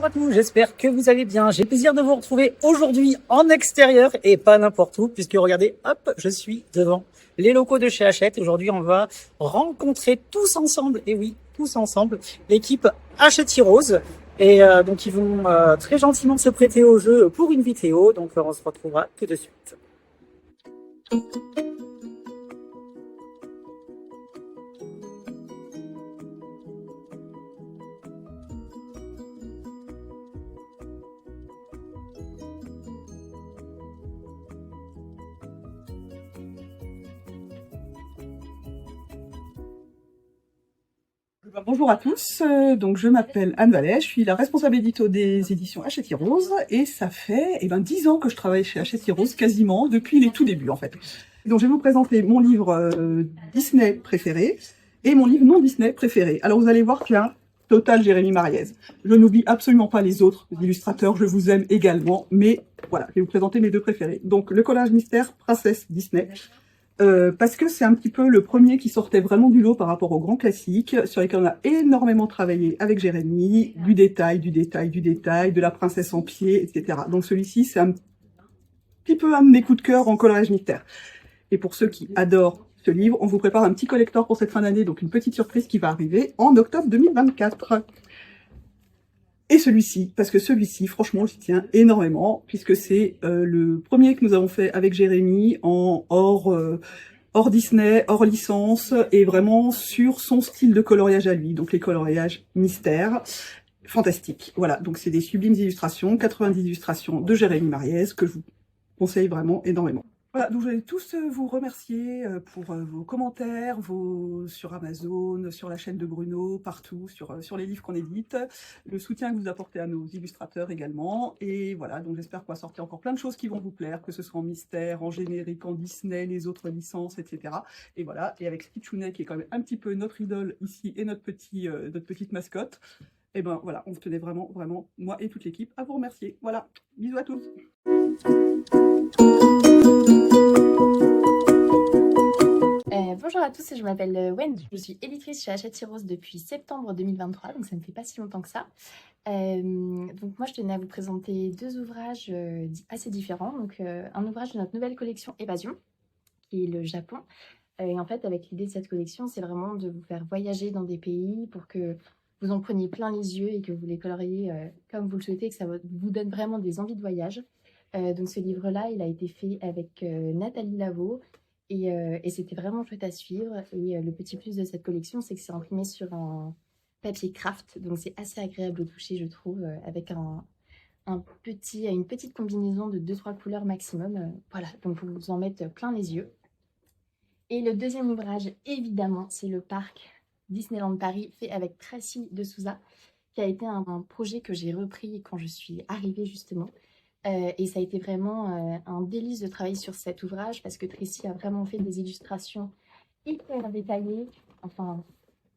à tous, j'espère que vous allez bien. J'ai le plaisir de vous retrouver aujourd'hui en extérieur et pas n'importe où, puisque regardez, hop, je suis devant les locaux de chez Hachette. Aujourd'hui, on va rencontrer tous ensemble, et oui, tous ensemble, l'équipe Hachette Heroes. Et donc, ils vont très gentiment se prêter au jeu pour une vidéo. Donc, on se retrouvera tout de suite. Bonjour à tous, donc je m'appelle Anne Vallet, je suis la responsable édito des éditions Hachette Heroes et ça fait 10 ans que je travaille chez Hachette Heroes, quasiment depuis les tout débuts en fait. Donc je vais vous présenter mon livre Disney préféré et mon livre non Disney préféré. Alors vous allez voir qu'il y a un total Jérémy Mariez. Je n'oublie absolument pas les autres illustrateurs, je vous aime également, mais voilà, je vais vous présenter mes deux préférés. Donc le collage mystère Princesse Disney. Parce que c'est un petit peu le premier qui sortait vraiment du lot par rapport aux grands classiques, sur lesquels on a énormément travaillé avec Jérémy, du détail, de la princesse en pied, etc. Donc celui-ci, c'est un petit peu un de mes coups de cœur en coloriage mystère. Et pour ceux qui adorent ce livre, on vous prépare un petit collector pour cette fin d'année, donc une petite surprise qui va arriver en octobre 2024. Et celui-ci, parce que celui-ci, franchement, j'y tiens énormément, puisque c'est le premier que nous avons fait avec Jérémy en hors Disney, hors licence, et vraiment sur son style de coloriage à lui, donc les coloriages mystères, fantastiques. Voilà, donc c'est des sublimes illustrations, 90 illustrations de Jérémy Mariez, que je vous conseille vraiment énormément. Voilà, donc je vais tous vous remercier pour vos commentaires, sur Amazon, sur la chaîne de Bruno, partout, sur les livres qu'on édite, le soutien que vous apportez à nos illustrateurs également. Et voilà, donc j'espère qu'on va sortir encore plein de choses qui vont vous plaire, que ce soit en mystère, en générique, en Disney, les autres licences, etc. Et voilà, et avec Skitchounet qui est quand même un petit peu notre idole ici et notre petite mascotte, et ben voilà, on tenait vraiment, vraiment, moi et toute l'équipe, à vous remercier. Voilà, bisous à tous. Bonjour à tous, je m'appelle Wendy, je suis éditrice chez Hachette Heroes depuis septembre 2023, donc ça ne fait pas si longtemps que ça. Donc moi je tenais à vous présenter deux ouvrages assez différents. Donc un ouvrage de notre nouvelle collection Évasion, qui est le Japon. Et en fait avec l'idée de cette collection, c'est vraiment de vous faire voyager dans des pays pour que vous en preniez plein les yeux et que vous les coloriez comme vous le souhaitez, que ça vous donne vraiment des envies de voyage. Donc ce livre-là, il a été fait avec Nathalie Lavaux. Et c'était vraiment chouette à suivre. Et le petit plus de cette collection, c'est que c'est imprimé sur un papier craft. Donc c'est assez agréable au toucher, je trouve, avec une petite combinaison de 2-3 couleurs maximum. Voilà, donc vous vous en mettez plein les yeux. Et le deuxième ouvrage, évidemment, c'est le parc Disneyland Paris, fait avec Tracy de Souza, qui a été un projet que j'ai repris quand je suis arrivée justement. Et ça a été vraiment un délice de travailler sur cet ouvrage parce que Tracy a vraiment fait des illustrations hyper détaillées. Enfin,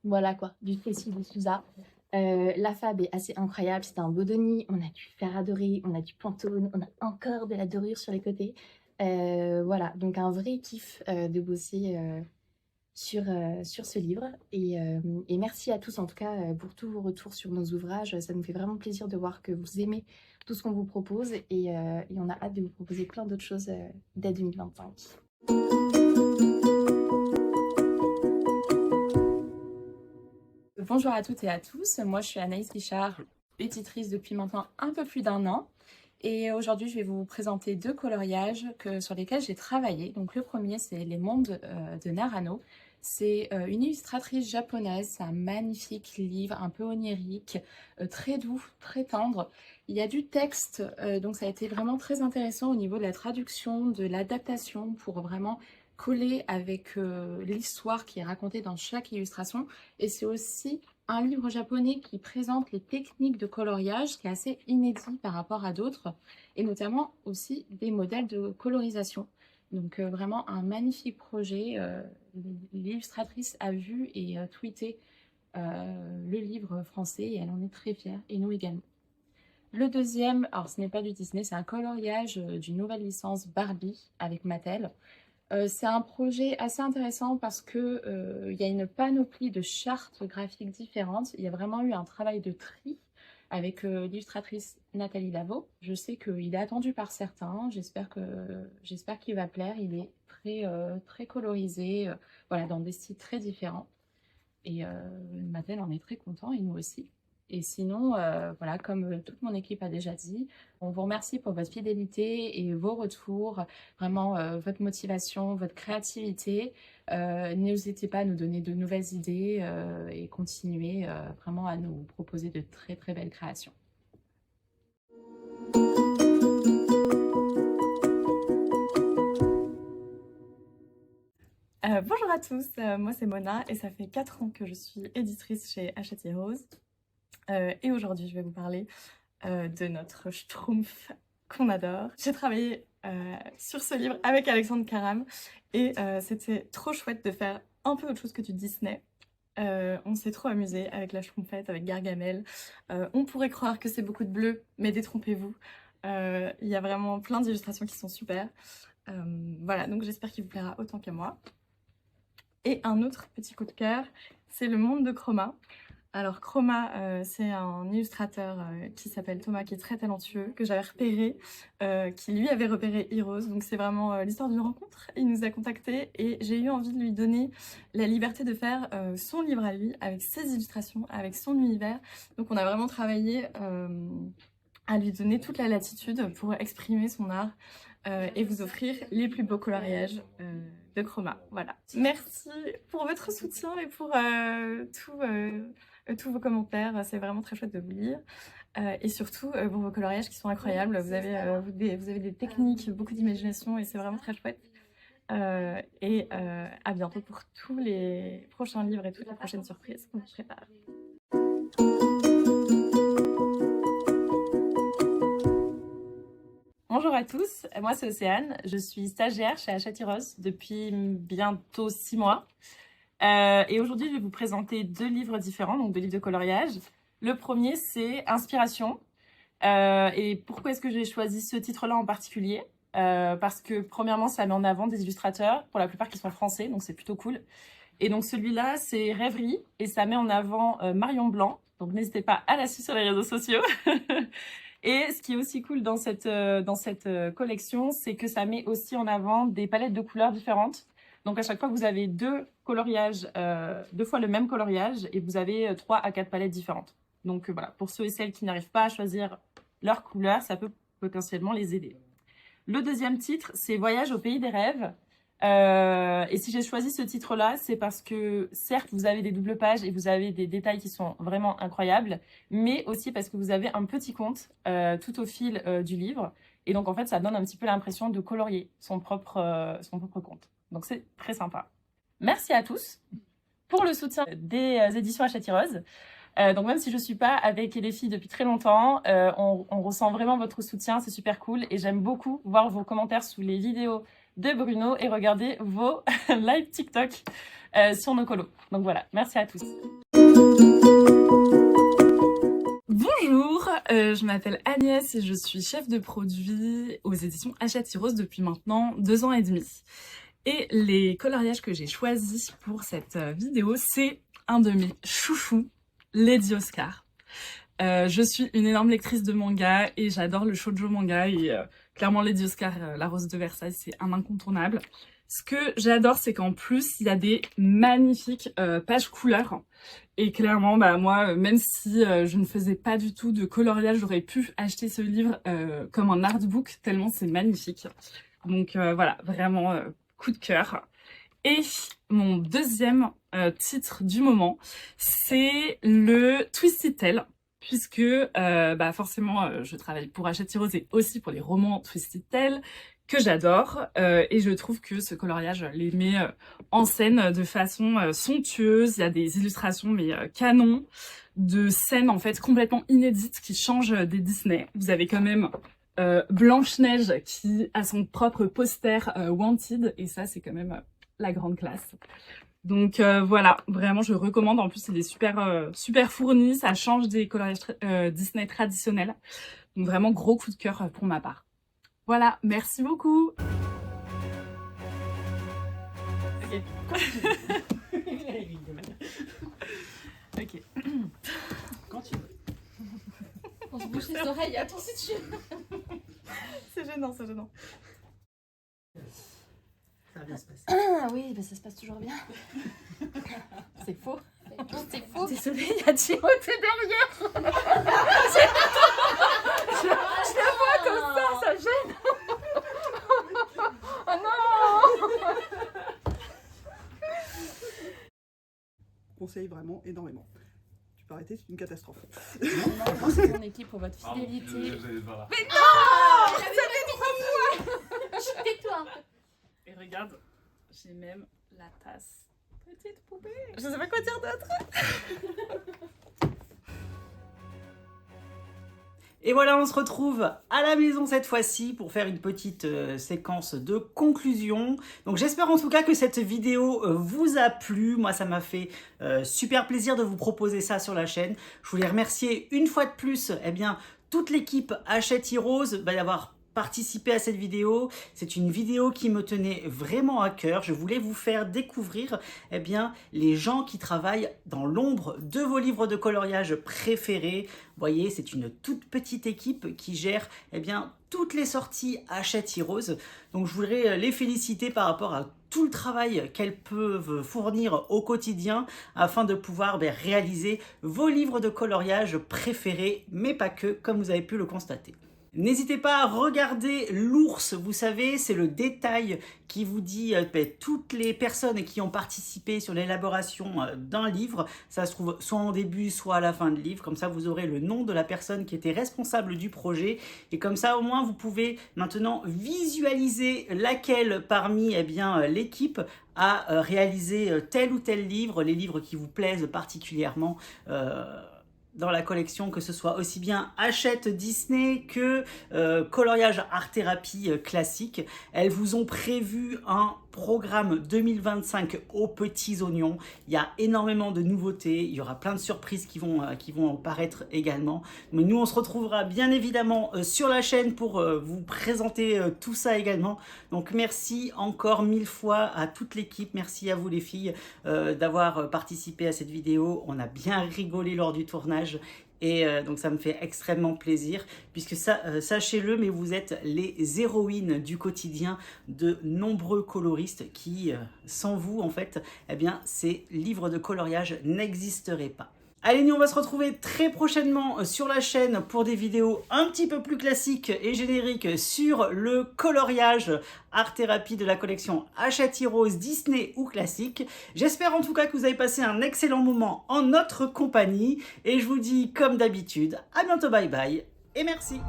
voilà quoi, du Tracy de Souza. La fab est assez incroyable, c'est un Bodoni, on a du fer à dorer, on a du Pantone, on a encore de la dorure sur les côtés. Voilà, donc un vrai kiff de bosser sur ce livre. Et merci à tous en tout cas pour tous vos retours sur nos ouvrages. Ça nous fait vraiment plaisir de voir que vous aimez tout ce qu'on vous propose et on a hâte de vous proposer plein d'autres choses dès 2025. Bonjour à toutes et à tous, moi je suis Anaïs Richard, éditrice depuis maintenant un peu plus d'1 an. Et aujourd'hui, je vais vous présenter deux coloriages sur lesquels j'ai travaillé. Donc le premier, c'est Les Mondes de Narano. C'est une illustratrice japonaise, c'est un magnifique livre, un peu onirique, très doux, très tendre. Il y a du texte, donc ça a été vraiment très intéressant au niveau de la traduction, de l'adaptation, pour vraiment coller avec l'histoire qui est racontée dans chaque illustration. Et c'est aussi un livre japonais qui présente les techniques de coloriage, qui est assez inédit par rapport à d'autres, et notamment aussi des modèles de colorisation. Donc vraiment un magnifique projet. L'illustratrice a vu et tweeté le livre français et elle en est très fière, et nous également. Le deuxième, alors ce n'est pas du Disney, c'est un coloriage d'une nouvelle licence Barbie avec Mattel. C'est un projet assez intéressant parce que il y a une panoplie de chartes graphiques différentes. Il y a vraiment eu un travail de tri avec l'illustratrice Nathalie Lavaux. Je sais qu'il est attendu par certains, j'espère qu'il va plaire. Il est très colorisé, voilà, dans des styles très différents. Et Mattel en est très content et nous aussi. Et sinon, voilà, comme toute mon équipe a déjà dit, on vous remercie pour votre fidélité et vos retours, vraiment votre motivation, votre créativité. N'hésitez pas à nous donner de nouvelles idées et continuer vraiment à nous proposer de très belles créations. Bonjour à tous, moi c'est Mona et ça fait 4 ans que je suis éditrice chez Hachette Heroes. Et aujourd'hui je vais vous parler de notre Schtroumpf qu'on adore. J'ai travaillé sur ce livre avec Alexandre Caram et c'était trop chouette de faire un peu autre chose que du Disney. On s'est trop amusé avec la Schtroumpfette, avec Gargamel. On pourrait croire que c'est beaucoup de bleu, mais détrompez-vous. Il y a vraiment plein d'illustrations qui sont super. Voilà, donc j'espère qu'il vous plaira autant qu'à moi. Et un autre petit coup de cœur, c'est le monde de Chroma. Alors Chroma, c'est un illustrateur qui s'appelle Thomas, qui est très talentueux, que j'avais repéré, qui lui avait repéré Heroes. Donc c'est vraiment l'histoire d'une rencontre. Il nous a contactés et j'ai eu envie de lui donner la liberté de faire son livre à lui, avec ses illustrations, avec son univers. Donc on a vraiment travaillé à lui donner toute la latitude pour exprimer son art et vous offrir les plus beaux coloriages de Chroma. Voilà. Merci pour votre soutien et pour tous vos commentaires. C'est vraiment très chouette de vous lire. Et surtout pour vos coloriages qui sont incroyables. Vous avez des techniques, beaucoup d'imagination et c'est vraiment très chouette. Et à bientôt pour tous les prochains livres et toutes les prochaines surprises qu'on vous prépare. Bonjour à tous, moi c'est Océane, je suis stagiaire chez Hachette Heroes depuis bientôt 6 mois. Et aujourd'hui je vais vous présenter 2 livres différents, donc 2 livres de coloriage. Le premier c'est Inspiration. Et pourquoi est-ce que j'ai choisi ce titre-là en particulier? Parce que premièrement ça met en avant des illustrateurs, pour la plupart qui sont français, donc c'est plutôt cool. Et donc celui-là c'est Rêverie, et ça met en avant Marion Blanc, donc n'hésitez pas à la suivre sur les réseaux sociaux. Et ce qui est aussi cool dans cette collection, c'est que ça met aussi en avant des palettes de couleurs différentes. Donc à chaque fois, vous avez 2 coloriages, 2 fois le même coloriage, et vous avez 3 à 4 palettes différentes. Donc voilà, pour ceux et celles qui n'arrivent pas à choisir leur couleur, ça peut potentiellement les aider. Le deuxième titre, c'est Voyage au pays des rêves. Et si j'ai choisi ce titre-là, c'est parce que certes, vous avez des doubles pages et vous avez des détails qui sont vraiment incroyables, mais aussi parce que vous avez un petit conte tout au fil du livre. Et donc, en fait, ça donne un petit peu l'impression de colorier son propre conte. Donc, c'est très sympa. Merci à tous pour le soutien des éditions Hachette Heroes. Donc, même si je ne suis pas avec les filles depuis très longtemps, on ressent vraiment votre soutien, c'est super cool. Et j'aime beaucoup voir vos commentaires sous les vidéos de Bruno et regarder vos live TikTok sur nos colos. Donc voilà, merci à tous. Bonjour, je m'appelle Agnès et je suis chef de produit aux éditions Hachette Heroes depuis maintenant 2 ans et demi. Et les coloriages que j'ai choisis pour cette vidéo, c'est un de mes chouchous, Lady Oscar. Je suis une énorme lectrice de manga et j'adore le shoujo manga et clairement Lady Oscar, la rose de Versailles, c'est un incontournable. Ce que j'adore, c'est qu'en plus, il y a des magnifiques pages couleurs. Et clairement, bah, moi, même si je ne faisais pas du tout de coloriage, j'aurais pu acheter ce livre comme un artbook, tellement c'est magnifique. Donc voilà, vraiment coup de cœur. Et mon deuxième titre du moment, c'est le Twisted Tale. Puisque bah forcément je travaille pour Hachette Heroes et aussi pour les romans Twisted Tale que j'adore et je trouve que ce coloriage les met en scène de façon somptueuse. Il y a des illustrations mais canon, de scènes en fait complètement inédites qui changent des Disney. Vous avez quand même Blanche-Neige qui a son propre poster Wanted et ça c'est quand même la grande classe. Donc voilà, vraiment je recommande, en plus c'est des super fournis, ça change des coloriages Disney traditionnels. Donc vraiment gros coup de cœur pour ma part. Voilà, merci beaucoup. Ok. Ok. Quand tu veux. On se bouche les oreilles, attends si tu... C'est gênant, c'est gênant. Ça va bien se passer. Ah oui, bah ça se passe toujours bien. C'est faux. C'est faux. Désolée, il y a Timothée derrière. Je le vois comme ça gêne. Oh non. Conseille vraiment énormément. Tu peux arrêter, c'est une catastrophe. Merci mon équipe pour votre fidélité. Mais tais-toi. Et regarde, j'ai même la tasse. Petite poupée. Je sais pas quoi dire d'autre. Et voilà, on se retrouve à la maison cette fois-ci pour faire une petite séquence de conclusion. Donc j'espère en tout cas que cette vidéo vous a plu. Moi, ça m'a fait super plaisir de vous proposer ça sur la chaîne. Je voulais remercier une fois de plus toute l'équipe Hachette Heroes d'avoir participé à cette vidéo. C'est une vidéo qui me tenait vraiment à cœur. Je voulais vous faire découvrir les gens qui travaillent dans l'ombre de vos livres de coloriage préférés. Vous voyez, c'est une toute petite équipe qui gère toutes les sorties Hachette Heroes. Donc je voudrais les féliciter par rapport à tout le travail qu'elles peuvent fournir au quotidien afin de pouvoir réaliser vos livres de coloriage préférés, mais pas que, comme vous avez pu le constater. N'hésitez pas à regarder l'ours, vous savez, c'est le détail qui vous dit toutes les personnes qui ont participé sur l'élaboration d'un livre. Ça se trouve soit en début, soit à la fin de livre. Comme ça, vous aurez le nom de la personne qui était responsable du projet. Et comme ça, au moins, vous pouvez maintenant visualiser laquelle parmi l'équipe a réalisé tel ou tel livre, les livres qui vous plaisent particulièrement dans la collection, que ce soit aussi bien Hachette Disney que Coloriage Art Thérapie classique. Elles vous ont prévu un programme 2025 aux petits oignons. Il y a énormément de nouveautés, il y aura plein de surprises qui vont apparaître également. Mais nous, on se retrouvera bien évidemment sur la chaîne pour vous présenter tout ça également. Donc merci encore 1000 fois à toute l'équipe, merci à vous les filles d'avoir participé à cette vidéo. On a bien rigolé lors du tournage. Et donc ça me fait extrêmement plaisir, puisque sachez-le, mais vous êtes les héroïnes du quotidien de nombreux coloristes qui, sans vous, en fait, ces livres de coloriage n'existeraient pas. Allez, nous on va se retrouver très prochainement sur la chaîne pour des vidéos un petit peu plus classiques et génériques sur le coloriage art thérapie de la collection Hachette Heroes Disney ou classique. J'espère en tout cas que vous avez passé un excellent moment en notre compagnie et je vous dis comme d'habitude à bientôt, bye bye et merci.